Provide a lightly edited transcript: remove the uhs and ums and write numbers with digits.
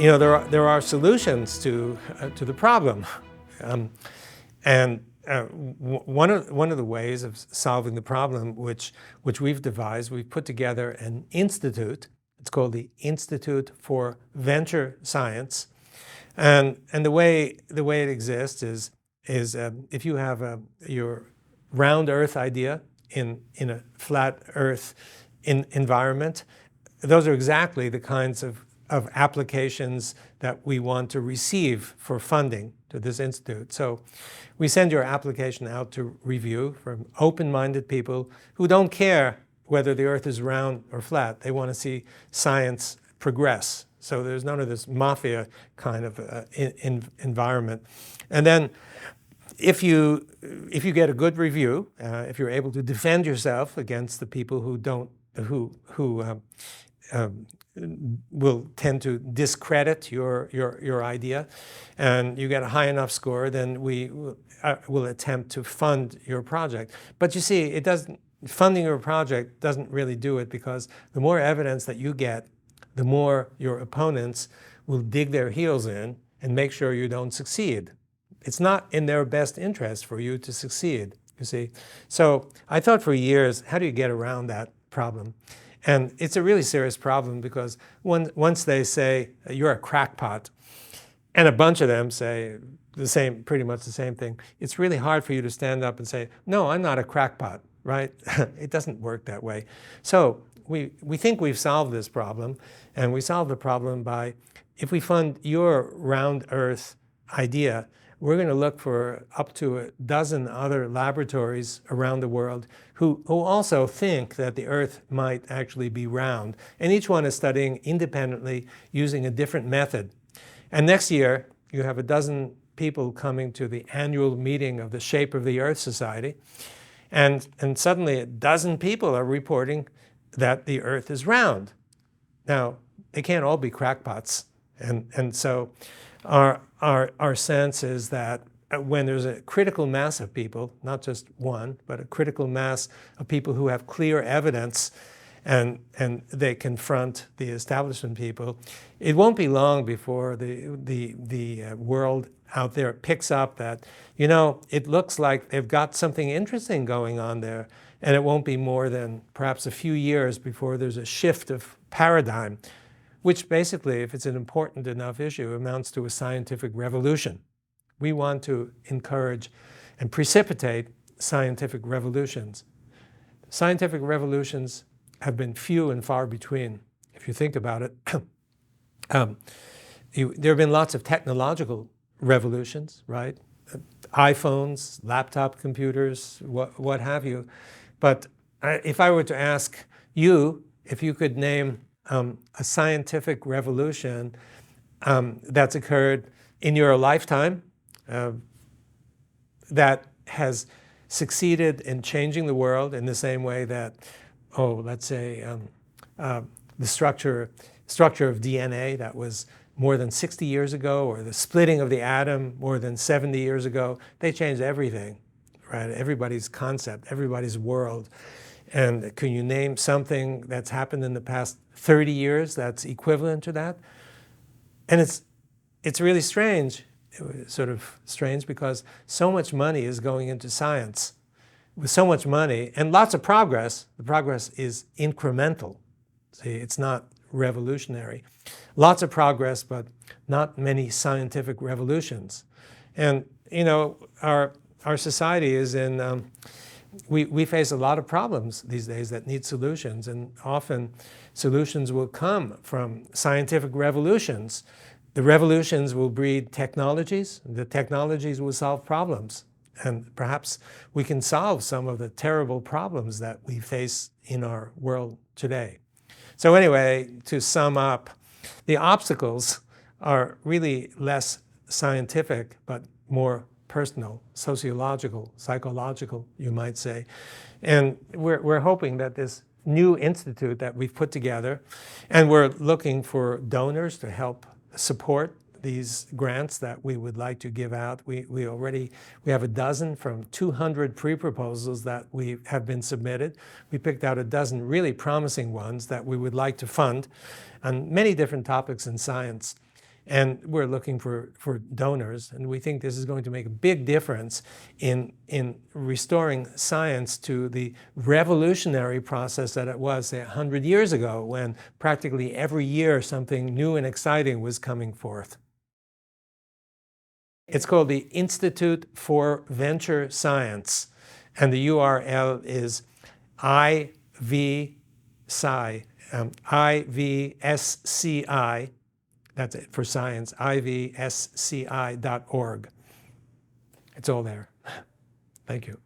there are solutions to the problem, and one of the ways of solving the problem, which we've devised, we've put together an institute. It's called the Institute for Venture Science, and the way it exists is if you have your round Earth idea in a flat Earth environment, those are exactly the kinds of applications that we want to receive for funding to this institute. So we send your application out to review from open-minded people who don't care whether the Earth is round or flat. They want to see science progress. So there's none of this mafia kind of environment. And then if you get a good review, if you're able to defend yourself against the people who will tend to discredit your idea, and you get a high enough score, then we will attempt to fund your project. But you see, funding your project doesn't really do it, because the more evidence that you get, the more your opponents will dig their heels in and make sure you don't succeed. It's not in their best interest for you to succeed, you see. So I thought for years, how do you get around that problem? And it's a really serious problem, because once they say you're a crackpot, and a bunch of them say pretty much the same thing, it's really hard for you to stand up and say, no, I'm not a crackpot, right? It doesn't work that way. So we think we've solved this problem, and we solve the problem by, if we fund your round Earth idea, we're going to look for up to a dozen other laboratories around the world who also think that the Earth might actually be round. And each one is studying independently using a different method. And next year, you have a dozen people coming to the annual meeting of the Shape of the Earth Society. And suddenly a dozen people are reporting that the Earth is round. Now, they can't all be crackpots. And so our sense is that when there's a critical mass of people, not just one, but a critical mass of people who have clear evidence, and they confront the establishment people, it won't be long before the world out there picks up that, it looks like they've got something interesting going on there, and it won't be more than perhaps a few years before there's a shift of paradigm, which basically, if it's an important enough issue, amounts to a scientific revolution. We want to encourage and precipitate scientific revolutions. Scientific revolutions have been few and far between, if you think about it. There have been lots of technological revolutions, right? iPhones, laptop computers, what have you. But if I were to ask you if you could name a scientific revolution that's occurred in your lifetime that has succeeded in changing the world in the same way that, let's say, the structure of DNA that was more than 60 years ago, or the splitting of the atom more than 70 years ago, they changed everything, right? Everybody's concept, everybody's world. And can you name something that's happened in the past 30 years that's equivalent to that? And it's really strange, sort of strange, because so much money is going into science. With so much money and lots of progress, the progress is incremental. See, it's not revolutionary. Lots of progress, but not many scientific revolutions. And, our society is in... We face a lot of problems these days that need solutions, and often solutions will come from scientific revolutions. The revolutions will breed technologies, and the technologies will solve problems. And perhaps we can solve some of the terrible problems that we face in our world today. So anyway, to sum up, the obstacles are really less scientific, but more personal, sociological, psychological, you might say. And we're hoping that this new institute that we've put together, and we're looking for donors to help support these grants that we would like to give out. We have a dozen from 200 pre-proposals that have been submitted. We picked out a dozen really promising ones that we would like to fund on many different topics in science. And we're looking for donors, and we think this is going to make a big difference in restoring science to the revolutionary process that it was, say, 100 years ago, when practically every year something new and exciting was coming forth. It's called the Institute for Venture Science, and the URL is IVSCI, that's it for science, IVSCI.org. It's all there. Thank you.